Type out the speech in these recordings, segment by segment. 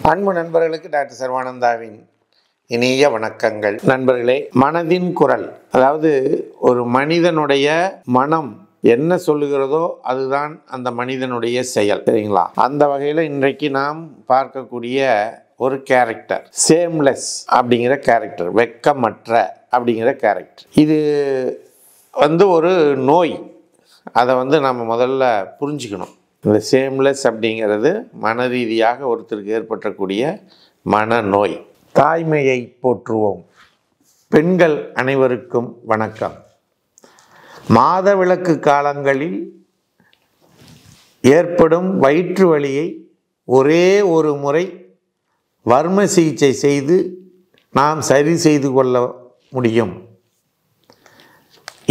அன்பு நண்பர்களுக்கு டாக்டர் சர்வானந்தாவின் இனிய வணக்கங்கள். நண்பர்களே, மனதின் குரல், அதாவது ஒரு மனிதனுடைய மனம் என்ன சொல்லுகிறதோ அதுதான் அந்த மனிதனுடைய செயல். சரிங்களா? அந்த வகையில் இன்றைக்கு நாம் பார்க்கக்கூடிய ஒரு கேரக்டர் சேம்லெஸ் அப்படிங்கிற கேரக்டர், வெக்கமற்ற அப்படிங்கிற கேரக்டர். இது ஒரு நோய். அதை நம்ம முதல்ல புரிஞ்சுக்கணும். இந்த சேம்லெஸ் அப்படிங்கிறது மன ரீதியாக ஒருத்தருக்கு ஏற்பட்டக்கூடிய மனநோய். தாய்மையை போற்றுவோம். பெண்கள் அனைவருக்கும் வணக்கம். மாதவிலக்கு காலங்களில் ஏற்படும் வயிற்று வலியை ஒரே ஒரு முறை வர்ம சிகிச்சை செய்து நாம் சரி செய்து கொள்ள முடியும்.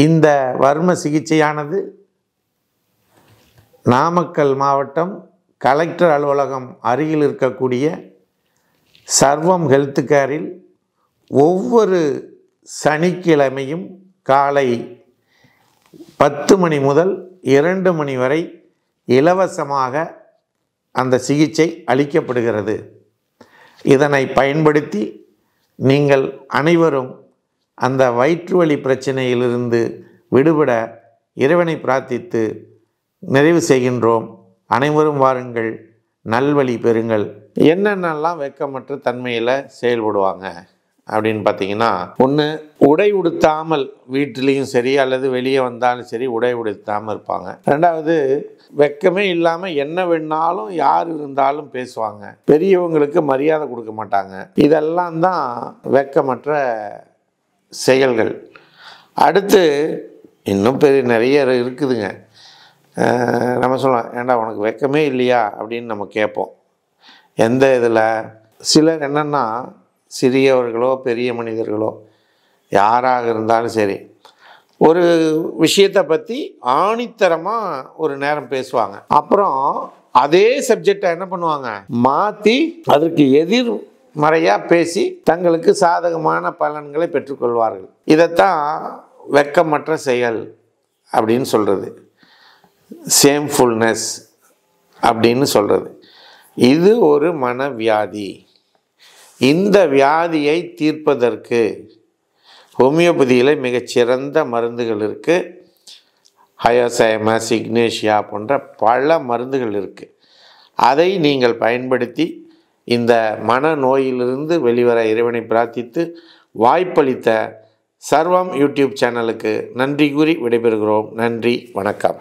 இந்த வர்ம சிகிச்சையானது நாமக்கல் மாவட்டம் கலெக்டர் அலுவலகம் அருகில் இருக்கக்கூடிய சர்வம் ஹெல்த் கேரில் ஒவ்வொரு சனிக்கிழமையும் காலை 10 மணி முதல் 2 மணி வரை இலவசமாக அந்த சிகிச்சை அளிக்கப்படுகிறது. இதனை பயன்படுத்தி நீங்கள் அனைவரும் அந்த வயிற்று வலி பிரச்சனையிலிருந்து விடுபட இறைவனை பிரார்த்தித்து நிறைவு செய்கின்றோம். அனைவரும் வாருங்கள், நல்வழி பெறுங்கள். என்னென்னலாம் வெட்கமற்ற தன்மையில் செயல்படுவாங்க அப்படின்னு பார்த்தீங்கன்னா, ஒன்று, உடை உடுத்தாமல் வீட்டிலையும் சரி அல்லது வெளியே வந்தாலும் சரி உடை உடுத்தாமல் இருப்பாங்க. ரெண்டாவது, வெக்கமே இல்லாமல் என்ன வேணாலும் யார் இருந்தாலும் பேசுவாங்க. பெரியவங்களுக்கு மரியாதை கொடுக்க மாட்டாங்க. இதெல்லாம் தான் வெக்கமற்ற செயல்கள். அடுத்து இன்னும் நிறைய இருக்குதுங்க. நம்ம சொல்லலாம், ஏண்டா உனக்கு வெக்கமே இல்லையா அப்படின்னு நம்ம கேட்போம். எந்த இதில் சிலர் என்னென்னா, சிறியவர்களோ பெரிய மனிதர்களோ யாராக இருந்தாலும் சரி, ஒரு விஷயத்தை பற்றி ஆணித்தரமாக ஒரு நேரம் பேசுவாங்க. அப்புறம் அதே சப்ஜெக்டை என்ன பண்ணுவாங்க, மாற்றி அதற்கு எதிர்மறையாக பேசி தங்களுக்கு சாதகமான பலன்களை பெற்றுக்கொள்வார்கள். இதைத்தான் வெக்கமற்ற செயல் அப்படின்னு சொல்கிறது, சேம்ஃபுல்னஸ் அப்படின்னு சொல்கிறது. இது ஒரு மனவியாதி. இந்த வியாதியை தீர்ப்பதற்கு ஹோமியோபதியில் மிகச்சிறந்த மருந்துகள் இருக்குது. ஹயோசைமஸ், இக்னேஷியா போன்ற பல மருந்துகள் இருக்குது. அதை நீங்கள் பயன்படுத்தி இந்த மனநோயிலிருந்து வெளிவர இறைவனை பிரார்த்தித்து வாய்ப்பளித்த சர்வம் யூடியூப் சேனலுக்கு நன்றி கூறி விடைபெறுகிறோம். நன்றி, வணக்கம்.